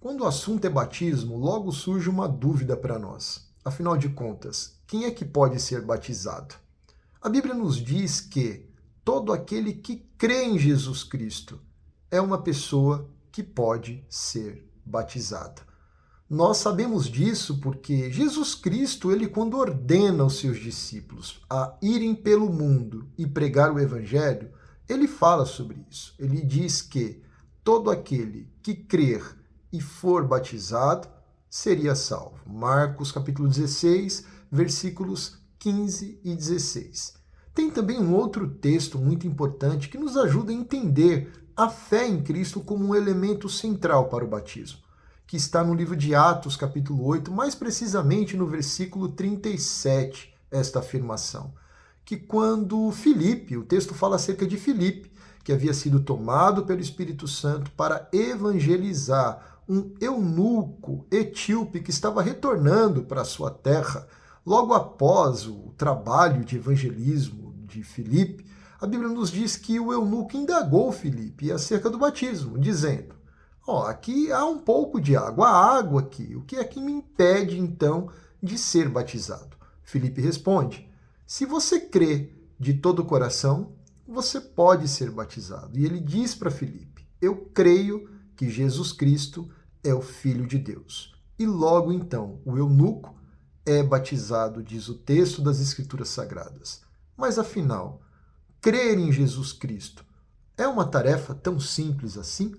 Quando o assunto é batismo, logo surge uma dúvida para nós. Afinal de contas, quem é que pode ser batizado? A Bíblia nos diz que todo aquele que crê em Jesus Cristo é uma pessoa que pode ser batizada. Nós sabemos disso porque Jesus Cristo, ele quando ordena os seus discípulos a irem pelo mundo e pregar o evangelho, ele fala sobre isso. Ele diz que todo aquele que crer e for batizado seria salvo. Marcos capítulo 16, versículos 15 e 16. Tem também um outro texto muito importante que nos ajuda a entender a fé em Cristo como um elemento central para o batismo, que está no livro de Atos, capítulo 8, mais precisamente no versículo 37, esta afirmação, que quando Filipe, o texto fala acerca de Filipe, que havia sido tomado pelo Espírito Santo para evangelizar um eunuco etíope que estava retornando para a sua terra, logo após o trabalho de evangelismo de Filipe, a Bíblia nos diz que o eunuco indagou Filipe acerca do batismo, dizendo: aqui há um pouco de água, há água aqui. O que é que me impede, então, de ser batizado? Filipe responde: se você crê de todo o coração, você pode ser batizado. E ele diz para Filipe: eu creio que Jesus Cristo é o Filho de Deus. E logo então, o eunuco é batizado, diz o texto das Escrituras Sagradas. Mas afinal, crer em Jesus Cristo é uma tarefa tão simples assim?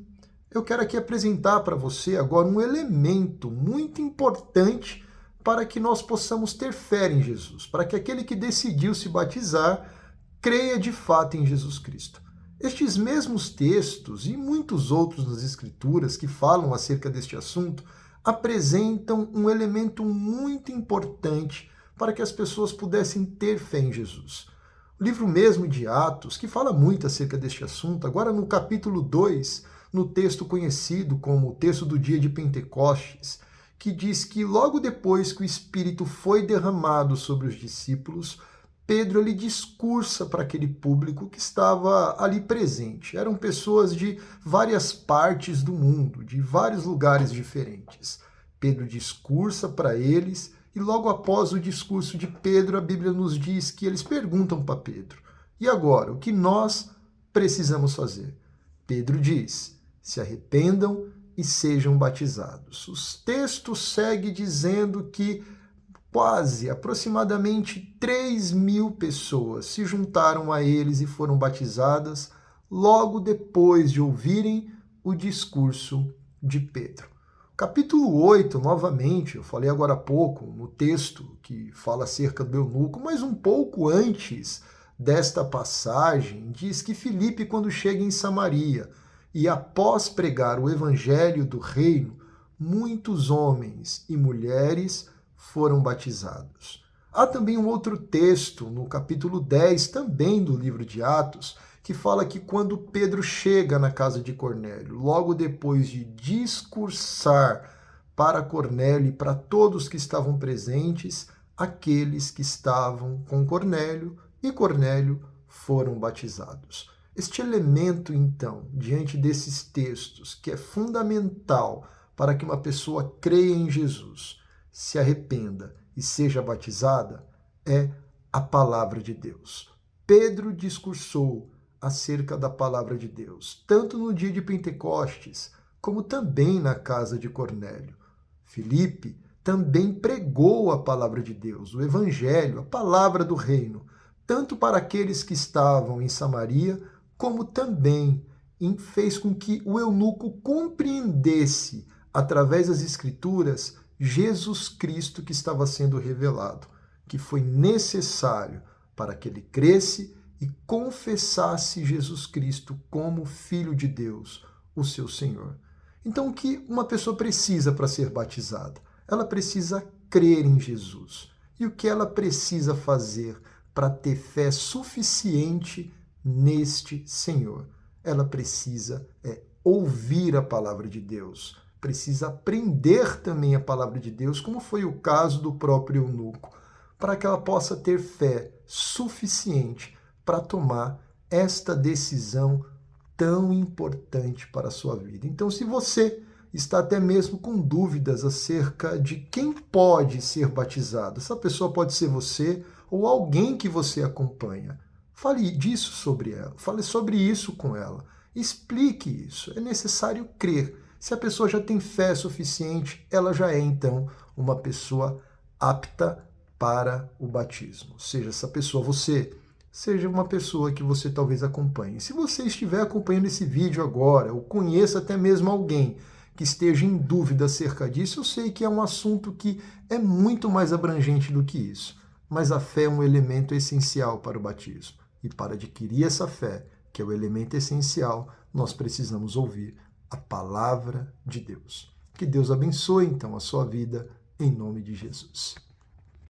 Eu quero aqui apresentar para você agora um elemento muito importante para que nós possamos ter fé em Jesus, para que aquele que decidiu se batizar creia de fato em Jesus Cristo. Estes mesmos textos e muitos outros nas Escrituras que falam acerca deste assunto apresentam um elemento muito importante para que as pessoas pudessem ter fé em Jesus. O livro mesmo de Atos, que fala muito acerca deste assunto, agora no capítulo 2, no texto conhecido como o texto do dia de Pentecostes, que diz que logo depois que o Espírito foi derramado sobre os discípulos, Pedro ele discursa para aquele público que estava ali presente. Eram pessoas de várias partes do mundo, de vários lugares diferentes. Pedro discursa para eles e logo após o discurso de Pedro, a Bíblia nos diz que eles perguntam para Pedro: e agora, o que nós precisamos fazer? Pedro diz: se arrependam e sejam batizados. Os textos seguem dizendo que aproximadamente 3.000 pessoas se juntaram a eles e foram batizadas logo depois de ouvirem o discurso de Pedro. Capítulo 8, novamente, eu falei agora há pouco, no texto que fala acerca do eunuco, mas um pouco antes desta passagem, diz que Filipe, quando chega em Samaria, e após pregar o evangelho do reino, muitos homens e mulheres foram batizados. Há também um outro texto, no capítulo 10, também do livro de Atos, que fala que quando Pedro chega na casa de Cornélio, logo depois de discursar para Cornélio e para todos que estavam presentes, aqueles que estavam com Cornélio e Cornélio foram batizados. Este elemento, então, diante desses textos, que é fundamental para que uma pessoa creia em Jesus, se arrependa e seja batizada, é a palavra de Deus. Pedro discursou acerca da palavra de Deus, tanto no dia de Pentecostes, como também na casa de Cornélio. Filipe também pregou a palavra de Deus, o evangelho, a palavra do reino, tanto para aqueles que estavam em Samaria, como também fez com que o eunuco compreendesse, através das Escrituras, Jesus Cristo que estava sendo revelado, que foi necessário para que ele cresce e confessasse Jesus Cristo como Filho de Deus, o seu Senhor. Então, o que uma pessoa precisa para ser batizada? Ela precisa crer em Jesus. E o que ela precisa fazer para ter fé suficiente neste Senhor? Ela precisa ouvir a palavra de Deus, precisa aprender também a palavra de Deus, como foi o caso do próprio eunuco, para que ela possa ter fé suficiente para tomar esta decisão tão importante para a sua vida. Então, se você está até mesmo com dúvidas acerca de quem pode ser batizado. Essa pessoa pode ser você ou alguém que você acompanha. Fale disso sobre ela, fale sobre isso com ela. Explique isso. É necessário crer. Se a pessoa já tem fé suficiente, ela já é então uma pessoa apta para o batismo. Seja essa pessoa você, seja uma pessoa que você talvez acompanhe. Se você estiver acompanhando esse vídeo agora, ou conheça até mesmo alguém que esteja em dúvida acerca disso, eu sei que é um assunto que é muito mais abrangente do que isso. Mas a fé é um elemento essencial para o batismo. E para adquirir essa fé, que é o elemento essencial, nós precisamos ouvir a palavra de Deus. Que Deus abençoe então a sua vida, em nome de Jesus.